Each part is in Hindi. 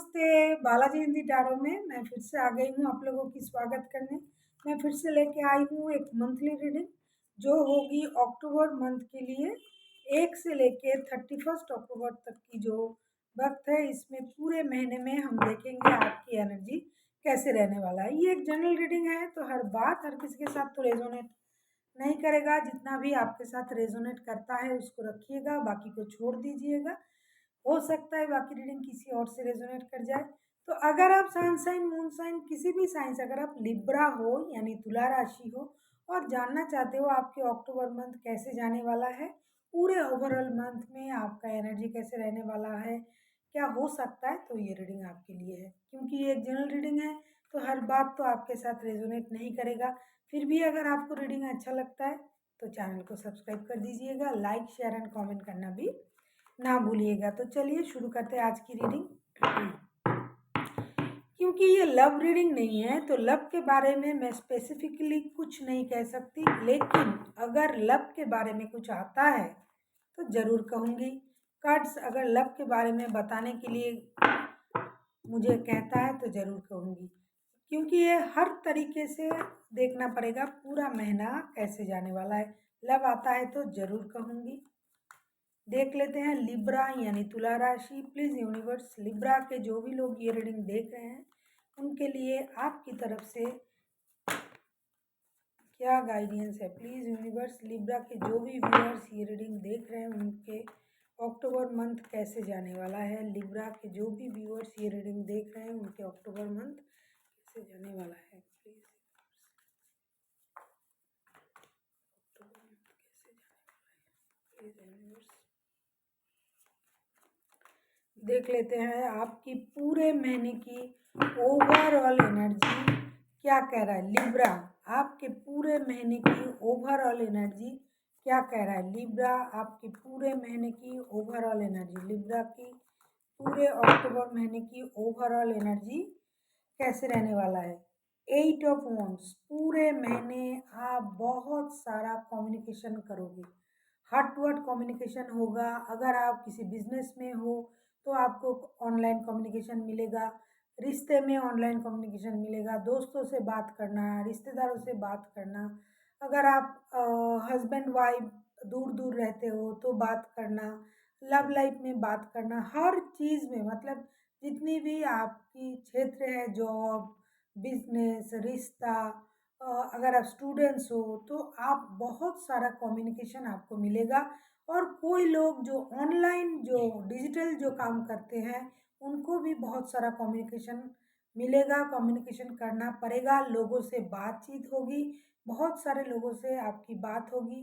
नमस्ते, बालाजी हिंदी टैरो में मैं फिर से आ गई हूँ आप लोगों की स्वागत करने। मैं फिर से लेके आई हूँ एक मंथली रीडिंग जो होगी अक्टूबर मंथ के लिए 1 से लेके 31 अक्टूबर तक की जो वक्त है। इसमें पूरे महीने में हम देखेंगे आपकी एनर्जी कैसे रहने वाला है। ये एक जनरल रीडिंग है तो हर बात हर किसी के साथ तो रेजोनेट नहीं करेगा। जितना भी आपके साथ रेजोनेट करता है उसको रखिएगा, बाकी को छोड़ दीजिएगा। हो सकता है बाकी रीडिंग किसी और से रेजोनेट कर जाए। तो अगर आप सन साइन मून साइन किसी भी साइन से, अगर आप लिब्रा हो यानी तुला राशि हो और जानना चाहते हो आपके अक्टूबर मंथ कैसे जाने वाला है, पूरे ओवरऑल मंथ में आपका एनर्जी कैसे रहने वाला है, क्या हो सकता है, तो ये रीडिंग आपके लिए है। क्योंकि ये एक जनरल रीडिंग है तो हर बात तो आपके साथ रेजोनेट नहीं करेगा। फिर भी अगर आपको रीडिंग अच्छा लगता है तो चैनल को सब्सक्राइब कर दीजिएगा, लाइक शेयर एंड कमेंट करना भी ना भूलिएगा। तो चलिए शुरू करते हैं आज की रीडिंग। क्योंकि ये लव रीडिंग नहीं है तो लव के बारे में मैं स्पेसिफिकली कुछ नहीं कह सकती, लेकिन अगर लव के बारे में कुछ आता है तो ज़रूर कहूँगी। कार्ड्स अगर लव के बारे में बताने के लिए मुझे कहता है तो ज़रूर कहूँगी, क्योंकि ये हर तरीके से देखना पड़ेगा पूरा महीना कैसे जाने वाला है। लव आता है तो ज़रूर कहूँगी। देख लेते हैं लिब्रा यानी तुला राशि। प्लीज़ यूनिवर्स, लिब्रा के जो भी लोग ये रीडिंग देख रहे हैं उनके लिए आपकी तरफ से क्या गाइडेंस है। प्लीज़ यूनिवर्स, लिब्रा के जो भी व्यूअर्स ये रीडिंग देख रहे हैं उनके अक्टूबर मंथ कैसे जाने वाला है। लिब्रा के जो भी व्यूअर्स ये रीडिंग देख रहे हैं उनके अक्टूबर मंथ कैसे जाने वाला है। प्लीज़ अक्टूबर मंथ कैसे जाने वाला है, प्लीज़ यूनिवर्स। देख लेते हैं आपकी पूरे महीने की ओवरऑल एनर्जी क्या कह रहा है। लिब्रा, आपके पूरे महीने की ओवरऑल एनर्जी क्या कह रहा है। लिब्रा, आपके पूरे महीने की ओवरऑल एनर्जी, लिब्रा की पूरे अक्टूबर महीने की ओवरऑल एनर्जी कैसे रहने वाला है। 8 ऑफ वॉन्ड्स, पूरे महीने आप बहुत सारा कम्युनिकेशन करोगे, हार्ट टू हार्ट कम्युनिकेशन होगा। अगर आप किसी बिजनेस में हो तो आपको ऑनलाइन कम्युनिकेशन मिलेगा, रिश्ते में ऑनलाइन कम्युनिकेशन मिलेगा, दोस्तों से बात करना, रिश्तेदारों से बात करना। अगर आप हस्बैंड वाइफ दूर दूर रहते हो तो बात करना, लव लाइफ में बात करना, हर चीज़ में, मतलब जितनी भी आपकी क्षेत्र है, जॉब, बिजनेस, रिश्ता, अगर आप स्टूडेंट्स हो तो आप बहुत सारा कम्युनिकेशन आपको मिलेगा। और कोई लोग जो ऑनलाइन जो डिजिटल जो काम करते हैं उनको भी बहुत सारा कम्युनिकेशन मिलेगा, कम्युनिकेशन करना पड़ेगा, लोगों से बातचीत होगी, बहुत सारे लोगों से आपकी बात होगी।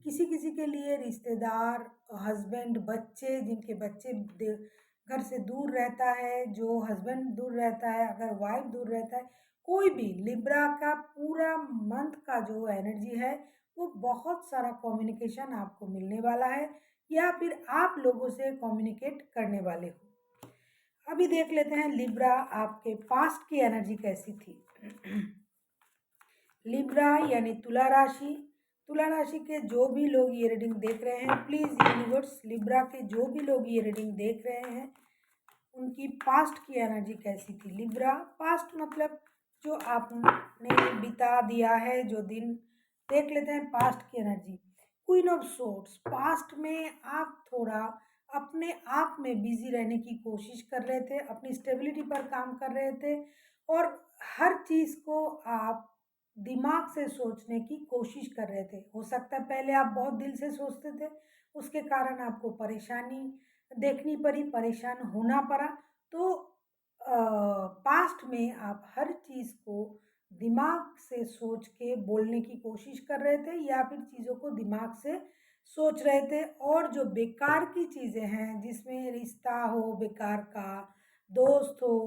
किसी किसी के लिए रिश्तेदार, हस्बैंड, बच्चे, जिनके बच्चे घर से दूर रहता है, जो हस्बैंड दूर रहता है, अगर वाइफ दूर रहता है, कोई भी लिब्रा का पूरा मंथ का जो एनर्जी है वो बहुत सारा कम्युनिकेशन आपको मिलने वाला है, या फिर आप लोगों से कम्युनिकेट करने वाले हो। अभी देख लेते हैं लिब्रा आपके पास्ट की एनर्जी कैसी थी। लिब्रा यानी तुला राशि, तुला राशि के जो भी लोग ये रीडिंग देख रहे हैं, प्लीज़ यूनिवर्स, लिब्रा के जो भी लोग ये रीडिंग देख रहे हैं उनकी पास्ट की एनर्जी कैसी थी। लिब्रा पास्ट मतलब जो आपने बिता दिया है जो दिन। देख लेते हैं पास्ट की energy. Queen of swords, past में आप थोड़ा अपने आप में बिजी रहने की कोशिश कर रहे थे, अपनी स्टेबिलिटी पर काम कर रहे थे, और हर चीज़ को आप दिमाग से सोचने की कोशिश कर रहे थे। हो सकता है पहले आप बहुत दिल से सोचते थे, उसके कारण आपको परेशानी देखनी पड़ी, परेशान होना पड़ा। तो पास्ट में आप हर चीज़ को दिमाग से सोच के बोलने की कोशिश कर रहे थे, या फिर चीज़ों को दिमाग से सोच रहे थे। और जो बेकार की चीज़ें हैं, जिसमें रिश्ता हो बेकार का, दोस्त हो,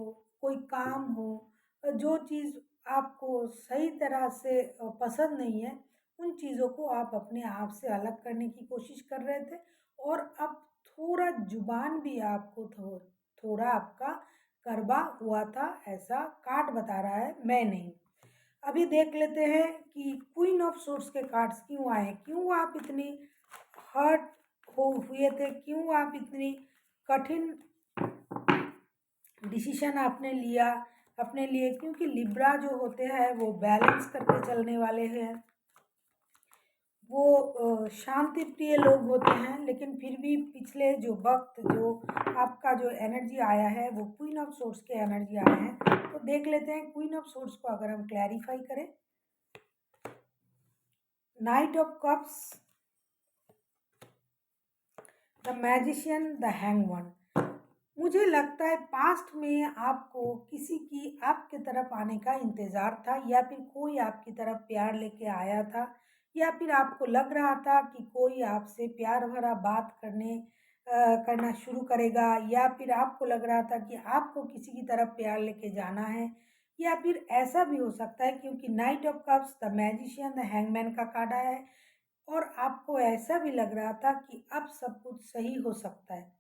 कोई काम हो, जो चीज़ आपको सही तरह से पसंद नहीं है, उन चीज़ों को आप अपने आप से अलग करने की कोशिश कर रहे थे। और अब थोड़ा जुबान भी आपको थोड़ा आपका करवा हुआ था, ऐसा कार्ड बता रहा है, मैं नहीं। अभी देख लेते हैं कि क्वीन ऑफ सोर्ड्स के कार्ड्स क्यों आए, क्यों आप इतनी हर्ट हुए थे, क्यों आप इतनी कठिन डिसीजन आपने लिया अपने लिए, क्योंकि लिब्रा जो होते हैं वो बैलेंस करके चलने वाले हैं। वो शांति प्रिय लोग होते हैं, लेकिन फिर भी पिछले जो वक्त जो आपका जो एनर्जी आया है वो क्वीन ऑफ सोर्स के एनर्जी आए हैं। तो देख लेते हैं क्वीन ऑफ सोर्स को अगर हम क्लैरिफाई करें। Night of cups, the magician, the hangman. मुझे लगता है पास्ट में आपको किसी की आपके तरफ आने का इंतज़ार था, या फिर कोई आपकी तरफ प्यार लेके आया था, या फिर आपको लग रहा था कि कोई आपसे प्यार भरा बात करना शुरू करेगा, या फिर आपको लग रहा था कि आपको किसी की तरफ प्यार लेके जाना है। या फिर ऐसा भी हो सकता है, क्योंकि night of cups, the magician, the hangman का कार्ड आया है, और आपको ऐसा भी लग रहा था कि अब सब कुछ सही हो सकता है।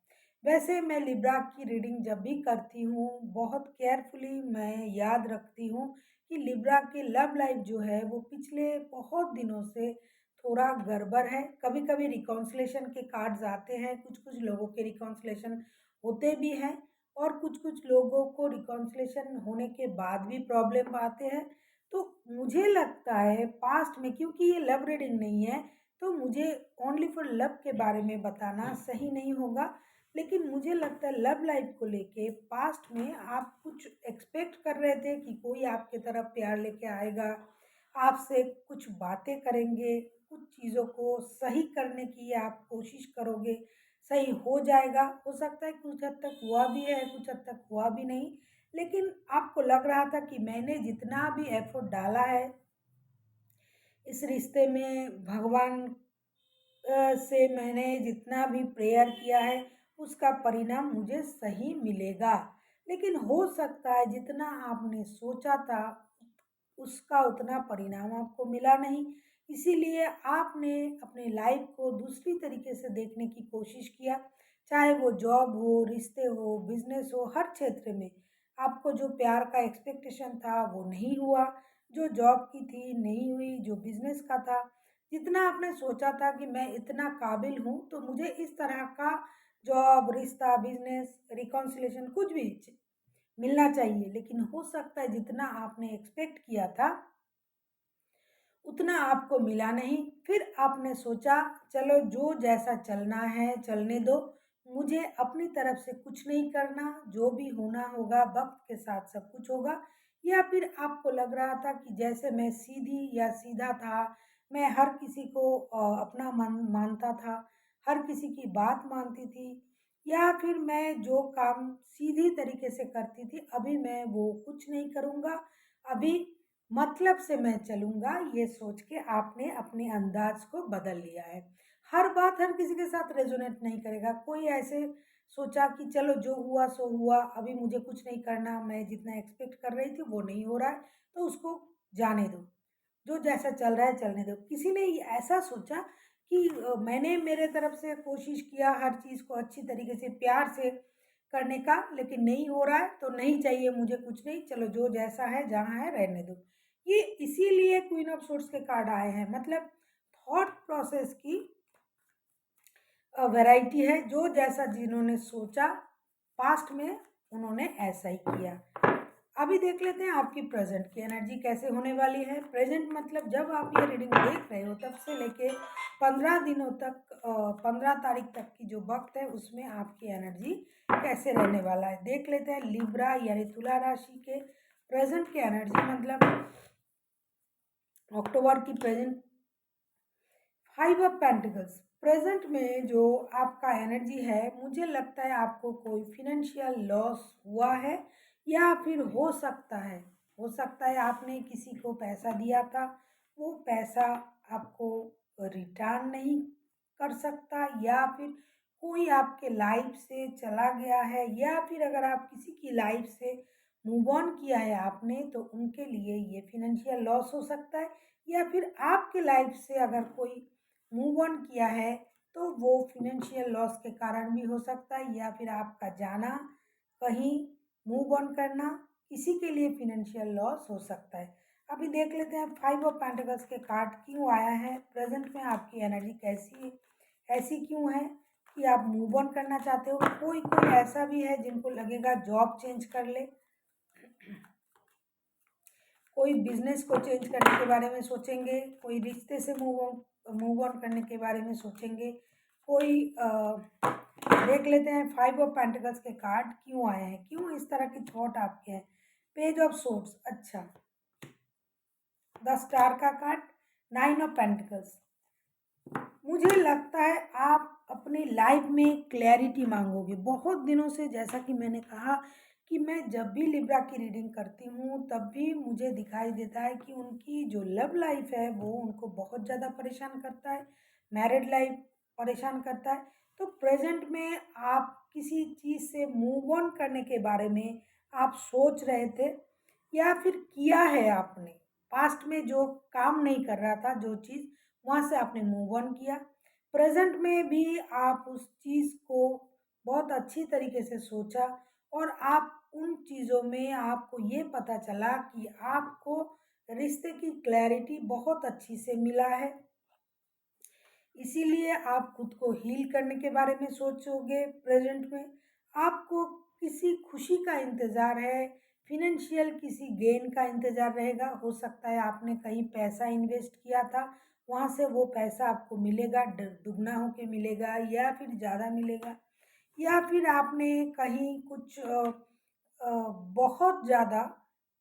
वैसे मैं लिब्रा की रीडिंग जब भी करती हूँ, बहुत केयरफुली मैं याद रखती हूँ कि लिब्रा के लव लाइफ जो है वो पिछले बहुत दिनों से थोड़ा गड़बड़ है। कभी कभी रिकॉन्सिलेशन के कार्ड्स आते हैं, कुछ कुछ लोगों के रिकॉन्सिलेशन होते भी हैं, और कुछ कुछ लोगों को रिकॉन्सिलेशन होने के बाद भी प्रॉब्लम आते हैं। तो मुझे लगता है पास्ट में, क्योंकि ये लव रीडिंग नहीं है, तो मुझे ओनली फॉर लव के बारे में बताना सही नहीं होगा। लेकिन मुझे लगता है लव लाइफ को लेके पास्ट में आप कुछ एक्सपेक्ट कर रहे थे कि कोई आपके तरफ प्यार लेके आएगा, आपसे कुछ बातें करेंगे, कुछ चीज़ों को सही करने की आप कोशिश करोगे, सही हो जाएगा। हो सकता है कुछ हद तक हुआ भी है, कुछ हद तक हुआ भी नहीं, लेकिन आपको लग रहा था कि मैंने जितना भी एफर्ट डाला है इस रिश्ते में, भगवान से मैंने जितना भी प्रेयर किया है उसका परिणाम मुझे सही मिलेगा। लेकिन हो सकता है जितना आपने सोचा था उसका उतना परिणाम आपको मिला नहीं। इसीलिए आपने अपने लाइफ को दूसरी तरीके से देखने की कोशिश किया, चाहे वो जॉब हो, रिश्ते हो, बिजनेस हो, हर क्षेत्र में आपको जो प्यार का एक्सपेक्टेशन था वो नहीं हुआ, जो जॉब की थी नहीं हुई, जो बिजनेस का था, जितना आपने सोचा था कि मैं इतना काबिल हूँ तो मुझे इस तरह का जॉब, रिश्ता, बिजनेस, रिकॉन्सिलेशन कुछ भी मिलना चाहिए, लेकिन हो सकता है जितना आपने एक्सपेक्ट किया था उतना आपको मिला नहीं। फिर आपने सोचा चलो जो जैसा चलना है चलने दो, मुझे अपनी तरफ से कुछ नहीं करना, जो भी होना होगा वक्त के साथ सब कुछ होगा। या फिर आपको लग रहा था कि जैसे मैं सीधी या सीधा था, मैं हर किसी को अपना मन मानता था, हर किसी की बात मानती थी, या फिर मैं जो काम सीधी तरीके से करती थी अभी मैं वो कुछ नहीं करूँगा, अभी मतलब से मैं चलूँगा, ये सोच के आपने अपने अंदाज को बदल लिया है। हर बात हर किसी के साथ रेजोनेट नहीं करेगा। कोई ऐसे सोचा कि चलो जो हुआ सो हुआ, अभी मुझे कुछ नहीं करना, मैं जितना एक्सपेक्ट कर रही थी वो नहीं हो रहा है, तो उसको जाने दो, जो जैसा चल रहा है चलने दो। किसी ने ऐसा सोचा कि मैंने मेरे तरफ से कोशिश किया हर चीज़ को अच्छी तरीके से प्यार से करने का, लेकिन नहीं हो रहा है तो नहीं चाहिए मुझे कुछ नहीं, चलो जो जैसा है जहाँ है रहने दो। ये इसीलिए क्वीन ऑफ सोर्स के कार्ड आए हैं, मतलब थॉट प्रोसेस की वैरायटी है। जो जैसा जिन्होंने सोचा पास्ट में उन्होंने ऐसा ही किया। अभी देख लेते हैं आपकी प्रेजेंट की एनर्जी कैसे होने वाली है। प्रेजेंट मतलब जब आप ये रीडिंग देख रहे हो तब से लेके 15 दिनों तक, 15 तारीख तक की जो वक्त है उसमें आपकी एनर्जी कैसे रहने वाला है। देख लेते हैं लिब्रा यानी तुला राशि के प्रेजेंट की एनर्जी, मतलब अक्टूबर की प्रेजेंट। 5 ऑफ पेंटिकल्स प्रेजेंट में जो आपका एनर्जी है, मुझे लगता है आपको कोई फिनेंशियल लॉस हुआ है, या फिर हो सकता है आपने किसी को पैसा दिया था, वो पैसा आपको रिटर्न नहीं कर सकता, या फिर कोई आपके लाइफ से चला गया है, या फिर अगर आप किसी की लाइफ से मूव ऑन किया है आपने तो उनके लिए ये फिनेंशियल लॉस हो सकता है। या फिर आपके लाइफ से अगर कोई मूव ऑन किया है तो वो फिनेंशियल लॉस के कारण भी हो सकता है, या फिर आपका जाना कहीं, मूव ऑन करना, किसी के लिए फिनेंशियल लॉस हो सकता है। अभी देख लेते हैं 5 ऑफ पेंटिकल्स के कार्ड क्यों आया है, प्रेजेंट में आपकी एनर्जी कैसी है, ऐसी क्यों है। कि आप मूव ऑन करना चाहते हो। कोई कोई ऐसा भी है जिनको लगेगा जॉब चेंज कर ले, कोई बिजनेस को चेंज करने के बारे में सोचेंगे, कोई रिश्ते से मूव ऑन करने के बारे में सोचेंगे, कोई देख लेते हैं 5 ऑफ पेंटिकल्स के कार्ड क्यों आए हैं, क्यों इस तरह की थॉट आपके हैं। पेज ऑफ सोर्ड्स, अच्छा, 10 स्टार का कार्ड, 9 ऑफ पेंटिकल्स। मुझे लगता है आप अपनी लाइफ में क्लैरिटी मांगोगे बहुत दिनों से। जैसा कि मैंने कहा कि मैं जब भी लिब्रा की रीडिंग करती हूँ तब भी मुझे दिखाई देता है कि उनकी जो लव लाइफ है वो उनको बहुत ज़्यादा परेशान करता है, मैरिड लाइफ परेशान करता है। तो प्रेजेंट में आप किसी चीज़ से मूव ऑन करने के बारे में आप सोच रहे थे या फिर किया है आपने। पास्ट में जो काम नहीं कर रहा था, जो चीज़, वहाँ से आपने मूव ऑन किया। प्रेजेंट में भी आप उस चीज़ को बहुत अच्छी तरीके से सोचा और आप उन चीज़ों में आपको ये पता चला कि आपको रिश्ते की क्लैरिटी बहुत अच्छी से मिला है। इसीलिए आप खुद को हील करने के बारे में सोचोगे। प्रेजेंट में आपको किसी खुशी का इंतज़ार है, फिनेंशियल किसी गेन का इंतज़ार रहेगा। हो सकता है आपने कहीं पैसा इन्वेस्ट किया था, वहाँ से वो पैसा आपको मिलेगा, दुगना होके मिलेगा या फिर ज़्यादा मिलेगा। या फिर आपने कहीं कुछ बहुत ज़्यादा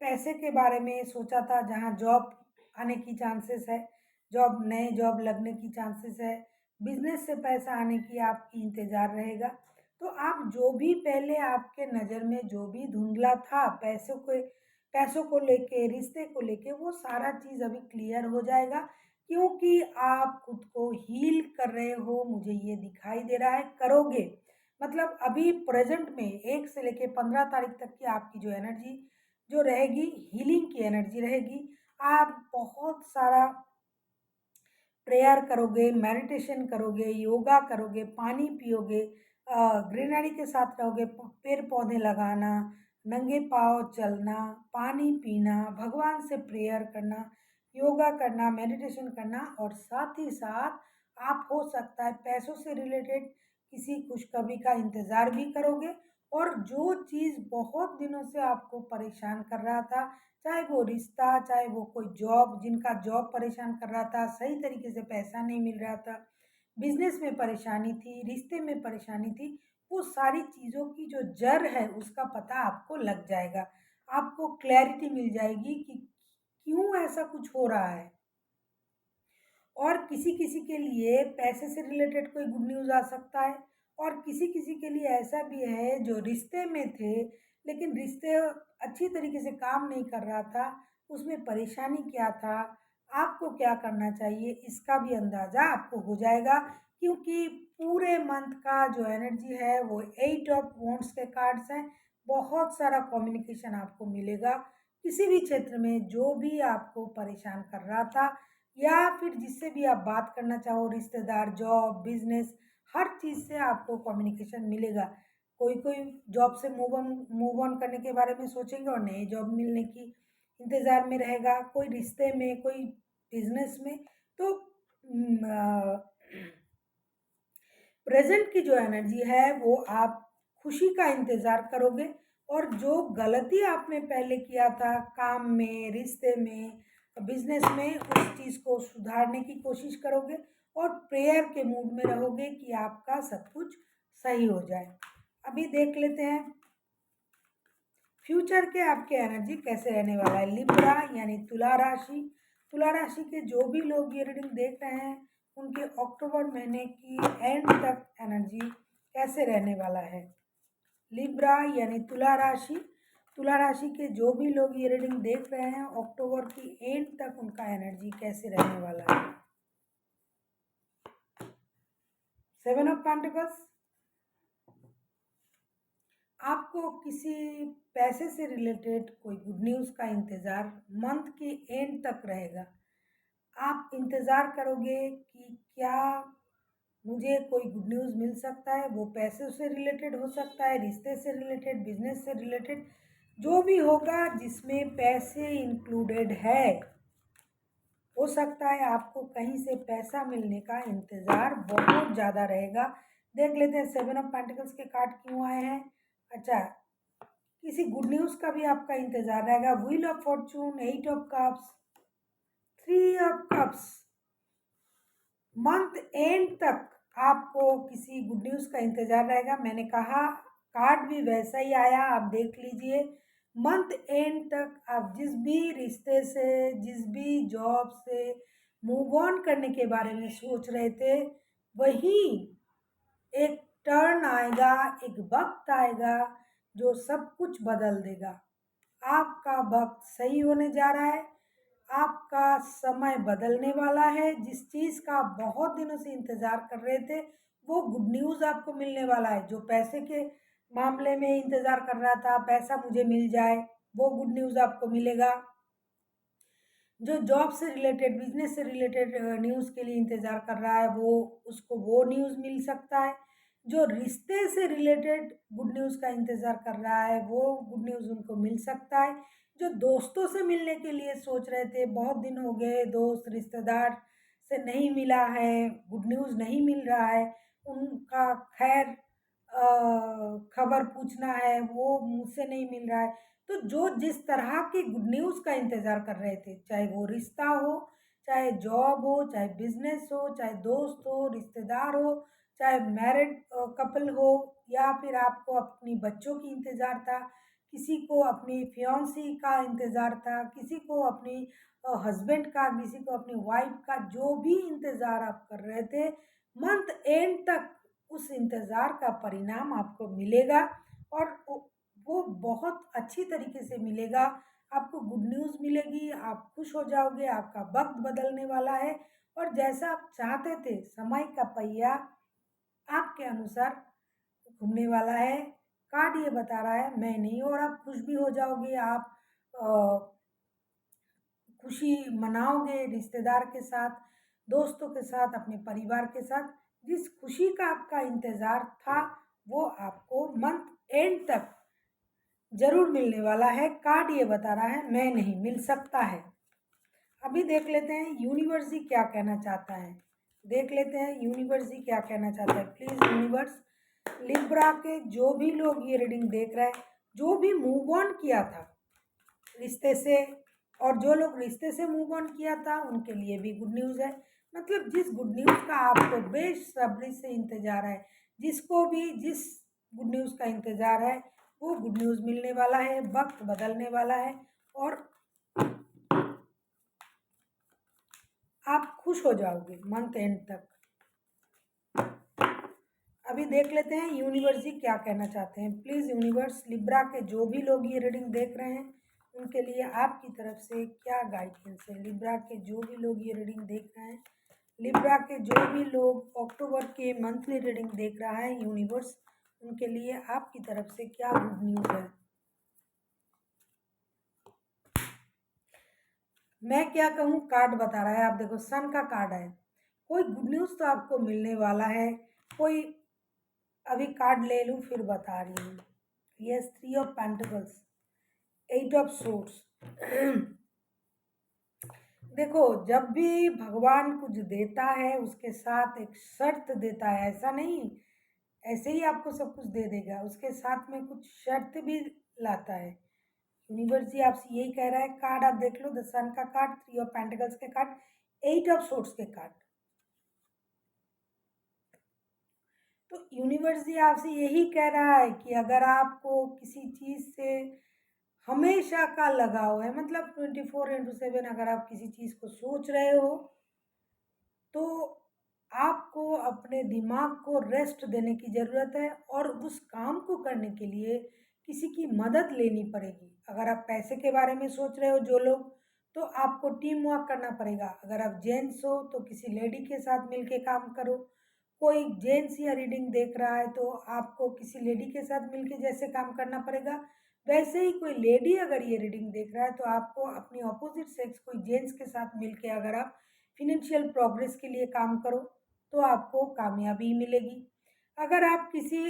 पैसे के बारे में सोचा था, जहाँ जॉब आने की चांसेस है, जॉब, नए जॉब लगने की चांसेस है, बिजनेस से पैसा आने की आपकी इंतज़ार रहेगा। तो आप जो भी पहले आपके नज़र में जो भी धुंधला था पैसों को लेके, रिश्ते को लेके, वो सारा चीज़ अभी क्लियर हो जाएगा क्योंकि आप खुद को हील कर रहे हो। मुझे ये दिखाई दे रहा है करोगे। मतलब अभी प्रेजेंट में 1 से लेके 15 तारीख तक की आपकी जो एनर्जी जो रहेगी, हीलिंग की एनर्जी रहेगी। आप बहुत सारा प्रेयर करोगे, मेडिटेशन करोगे, योगा करोगे, पानी पियोगे, ग्रीनरी के साथ रहोगे, पेड़ पौधे लगाना, नंगे पाँव चलना, पानी पीना, भगवान से प्रेयर करना, योगा करना, मेडिटेशन करना और साथ ही साथ आप हो सकता है पैसों से रिलेटेड किसी खुशखबरी का इंतज़ार भी करोगे। और जो चीज़ बहुत दिनों से आपको परेशान कर रहा था, चाहे वो रिश्ता, चाहे वो कोई जॉब, जिनका जॉब परेशान कर रहा था, सही तरीके से पैसा नहीं मिल रहा था, बिजनेस में परेशानी थी, रिश्ते में परेशानी थी, वो सारी चीज़ों की जो जड़ है उसका पता आपको लग जाएगा। आपको क्लैरिटी मिल जाएगी कि क्यों ऐसा कुछ हो रहा है। और किसी-किसी के लिए पैसे से रिलेटेड कोई गुड न्यूज़ आ सकता है और किसी-किसी के लिए ऐसा भी है जो रिश्ते में थे, लेकिन रिश्ते अच्छी तरीके से काम नहीं कर रहा था, उसमें परेशानी क्या था, आपको क्या करना चाहिए, इसका भी अंदाज़ा आपको हो जाएगा क्योंकि पूरे मंथ का जो एनर्जी है वो 8 ऑफ वॉन्ड्स के कार्ड्स हैं। बहुत सारा कम्युनिकेशन आपको मिलेगा, किसी भी क्षेत्र में जो भी आपको परेशान कर रहा था या फिर जिससे भी आप बात करना चाहो, रिश्तेदार, जॉब, बिजनेस, हर चीज़ से आपको कम्युनिकेशन मिलेगा। कोई कोई जॉब से मूव ऑन करने के बारे में सोचेंगे और नई जॉब मिलने की इंतज़ार में रहेगा, कोई रिश्ते में, कोई बिजनेस में। तो प्रेजेंट की जो एनर्जी है वो आप खुशी का इंतज़ार करोगे और जो गलती आपने पहले किया था काम में, रिश्ते में, बिजनेस में, उस चीज़ को सुधारने की कोशिश करोगे और प्रेयर के मूड में रहोगे कि आपका सब कुछ सही हो जाए। अभी देख लेते हैं फ्यूचर के आपके एनर्जी कैसे रहने वाला है। लिब्रा यानी तुला राशि, तुला राशि के जो भी लोग ये रीडिंग देख रहे हैं उनके अक्टूबर महीने की एंड तक एनर्जी कैसे रहने वाला है। लिब्रा यानी तुला राशि, तुला राशि के जो भी लोग ये रीडिंग देख रहे हैं अक्टूबर की एंड तक उनका एनर्जी कैसे रहने वाला है। 7 ऑफ पेंटिकल्स, आपको किसी पैसे से रिलेटेड कोई गुड न्यूज़ का इंतज़ार मंथ के एंड तक रहेगा। आप इंतज़ार करोगे कि क्या मुझे कोई गुड न्यूज़ मिल सकता है, वो पैसों से रिलेटेड हो सकता है, रिश्ते से रिलेटेड, बिजनेस से रिलेटेड, जो भी होगा जिसमें पैसे इंक्लूडेड है। हो सकता है आपको कहीं से पैसा मिलने का इंतज़ार बहुत ज़्यादा रहेगा देख लेते हैं 7 ऑफ पेंटिकल्स के कार्ड क्यों आए हैं। अच्छा, किसी गुड न्यूज़ का भी आपका इंतज़ार रहेगा। Wheel of Fortune, 8 of cups, 3 of cups. Month and तक आपको किसी गुड न्यूज़ का इंतज़ार रहेगा। मैंने कहा कार्ड भी वैसा ही आया, आप देख लीजिए। मंथ एंड तक आप जिस भी रिश्ते से, जिस भी जॉब से मूव ऑन करने के बारे में सोच रहे थे, वही एक टर्न आएगा, एक वक्त आएगा जो सब कुछ बदल देगा। आपका वक्त सही होने जा रहा है, आपका समय बदलने वाला है। जिस चीज़ का आप बहुत दिनों से इंतज़ार कर रहे थे, वो गुड न्यूज़ आपको मिलने वाला है। जो पैसे के मामले में इंतज़ार कर रहा था, पैसा मुझे मिल जाए, वो गुड न्यूज़ आपको मिलेगा। जो जॉब से रिलेटेड, बिजनेस से रिलेटेड न्यूज़ के लिए इंतज़ार कर रहा है, वो उसको वो न्यूज़ मिल सकता है। जो रिश्ते से रिलेटेड गुड न्यूज़ का इंतज़ार कर रहा है, वो गुड न्यूज़ उनको मिल सकता है। जो दोस्तों से मिलने के लिए सोच रहे थे, बहुत दिन हो गए दोस्त रिश्तेदार से नहीं मिला है, गुड न्यूज़ नहीं मिल रहा है, उनका खैर खबर पूछना है, वो मुझसे नहीं मिल रहा है। तो जो जिस तरह की गुड न्यूज़ का इंतज़ार कर रहे थे, चाहे वो रिश्ता हो, चाहे जॉब हो, चाहे बिजनेस हो, चाहे दोस्त हो, रिश्तेदार हो, चाहे मैरिड कपल हो, या फिर आपको अपनी बच्चों की इंतज़ार था, किसी को अपनी फियांसी का इंतज़ार था, किसी को अपनी हस्बैंड का, किसी को अपनी वाइफ का, जो भी इंतज़ार आप कर रहे थे, मंथ एंड तक उस इंतज़ार का परिणाम आपको मिलेगा। और वो बहुत अच्छी तरीके से मिलेगा। आपको गुड न्यूज़ मिलेगी, आप खुश हो जाओगे, आपका वक्त बदलने वाला है और जैसा आप चाहते थे, समय का पहिया आपके अनुसार घूमने वाला है। कार्ड ये बता रहा है मैं नहीं, और आप खुश भी हो जाओगे। आप अ, खुशी मनाओगे रिश्तेदार के साथ, दोस्तों के साथ, अपने परिवार के साथ। जिस खुशी का आपका इंतज़ार था, वो आपको मंथ एंड तक ज़रूर मिलने वाला है। कार्ड ये बता रहा है मैं नहीं, मिल सकता है। अभी देख लेते हैं यूनिवर्स जी क्या कहना चाहता है। देख लेते हैं यूनिवर्स जी क्या कहना चाहता है। प्लीज़ यूनिवर्स, लिब्रा के जो भी लोग ये रीडिंग देख रहे हैं, जो भी मूव ऑन किया था रिश्ते से, और जो लोग रिश्ते से मूव ऑन किया था, उनके लिए भी गुड न्यूज़ है। मतलब जिस गुड न्यूज़ का आपको बेसब्री से इंतज़ार है, जिसको भी जिस गुड न्यूज़ का इंतज़ार है, वो गुड न्यूज़ मिलने वाला है। वक्त बदलने वाला है और आप खुश हो जाओगे मंथ एंड तक। अभी देख लेते हैं यूनिवर्स जी क्या कहना चाहते हैं। प्लीज़ यूनिवर्स, लिब्रा के जो भी लोग ये रीडिंग देख रहे हैं, उनके लिए आपकी तरफ से क्या गाइडेंस है। लिब्रा के जो भी लोग ये रीडिंग देख रहे हैं, लिब्रा के जो भी लोग अक्टूबर के मंथली रीडिंग देख रहा है यूनिवर्स, उनके लिए आपकी तरफ से क्या गुड न्यूज़ है। मैं क्या कहूँ, कार्ड बता रहा है। आप देखो सन का कार्ड है। कोई गुड न्यूज़ तो आपको मिलने वाला है। कोई, अभी कार्ड ले लूँ फिर बता रही हूँ। Yes, 3 of pentacles, 8 of swords. देखो, जब भी भगवान कुछ देता है, उसके साथ एक शर्त देता है। ऐसा नहीं ऐसे ही आपको सब कुछ दे देगा, उसके साथ में कुछ शर्त भी लाता है। यूनिवर्स जी आपसे यही कह रहा है। कार्ड आप देख लो, द सन का कार्ड, 3 ऑफ पेंटिकल्स के कार्ड, 8 ऑफ सोर्ड्स के कार्ड। तो यूनिवर्स जी आपसे यही कह रहा है कि अगर आपको किसी चीज़ से हमेशा का लगाव है, मतलब 24/7 अगर आप किसी चीज़ को सोच रहे हो, तो आपको अपने दिमाग को रेस्ट देने की ज़रूरत है और उस काम को करने के लिए किसी की मदद लेनी पड़ेगी। अगर आप पैसे के बारे में सोच रहे हो जो लोग, तो आपको टीम वर्क करना पड़ेगा। अगर आप जेंट्स हो तो किसी लेडी के साथ मिलके काम करो। कोई जेंट्स या रीडिंग देख रहा है तो आपको किसी लेडी के साथ मिलके जैसे काम करना पड़ेगा, वैसे ही कोई लेडी अगर ये रीडिंग देख रहा है तो आपको अपनी ऑपोजिट सेक्स कोई जेंट्स के साथ मिलके अगर आप फिनेंशियल प्रोग्रेस के लिए काम करो, तो आपको कामयाबी मिलेगी। अगर आप किसी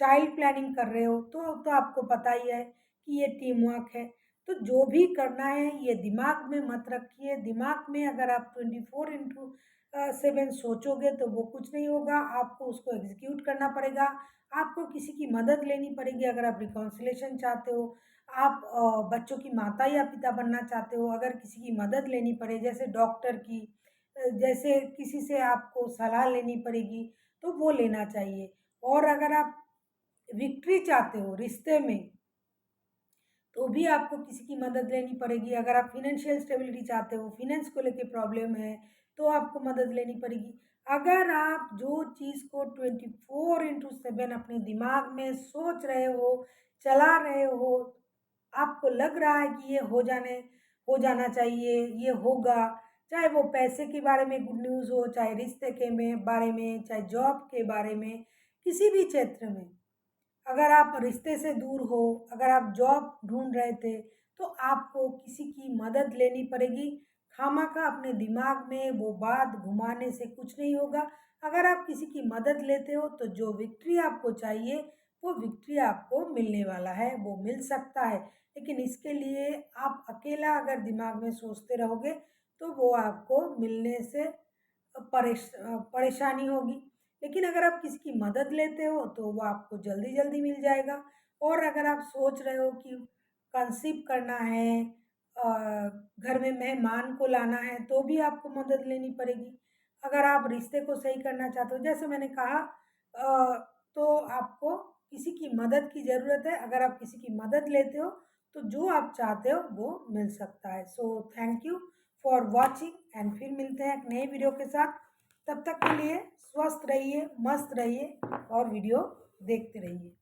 चाइल्ड प्लानिंग कर रहे हो तो आपको पता ही है कि ये टीम वर्क है। तो जो भी करना है ये दिमाग में मत रखिए। दिमाग में अगर आप 24 इंटू 7 सोचोगे तो वो कुछ नहीं होगा, आपको उसको एग्जीक्यूट करना पड़ेगा। आपको किसी की मदद लेनी पड़ेगी अगर आप रिकॉन्सिलेशन चाहते हो, आप बच्चों की माता या पिता बनना चाहते हो, अगर किसी की मदद लेनी पड़े जैसे डॉक्टर की, जैसे किसी से आपको सलाह लेनी पड़ेगी, तो वो लेना चाहिए। और अगर आप विक्ट्री चाहते हो रिश्ते में, तो भी आपको किसी की मदद लेनी पड़ेगी। अगर आप फाइनेंशियल स्टेबिलिटी चाहते हो, फाइनेंस को लेके प्रॉब्लम है, तो आपको मदद लेनी पड़ेगी। अगर आप जो चीज़ को 24/7 अपने दिमाग में सोच रहे हो, चला रहे हो, आपको लग रहा है कि ये हो जाना चाहिए, ये होगा, चाहे वो पैसे के बारे में गुड न्यूज़ हो, चाहे रिश्ते के में बारे में, चाहे जॉब के बारे में, किसी भी क्षेत्र में। अगर आप रिश्ते से दूर हो, अगर आप जॉब ढूँढ रहे थे, तो आपको किसी की मदद लेनी पड़ेगी। खामख़ा अपने दिमाग में वो बात घुमाने से कुछ नहीं होगा। अगर आप किसी की मदद लेते हो, तो जो विक्ट्री आपको चाहिए, वो विक्ट्री आपको मिलने वाला है, वो मिल सकता है। लेकिन इसके लिए आप अकेला अगर दिमाग में सोचते रहोगे, तो वो आपको मिलने से परेशानी होगी। लेकिन अगर आप किसी की मदद लेते हो तो वो आपको जल्दी-जल्दी मिल जाएगा। और अगर आप सोच रहे हो कि कंसीव करना है, अ, घर में मेहमान को लाना है, तो भी आपको मदद लेनी पड़ेगी। अगर आप रिश्ते को सही करना चाहते हो, जैसे मैंने कहा, तो आपको किसी की मदद की ज़रूरत है। अगर आप किसी की मदद लेते हो, तो जो आप चाहते हो वो मिल सकता है। So thank you for watching and फिर मिलते हैं एक नए वीडियो के साथ। तब तक के लिए स्वस्थ रहिए, मस्त रहिए और वीडियो देखते रहिए।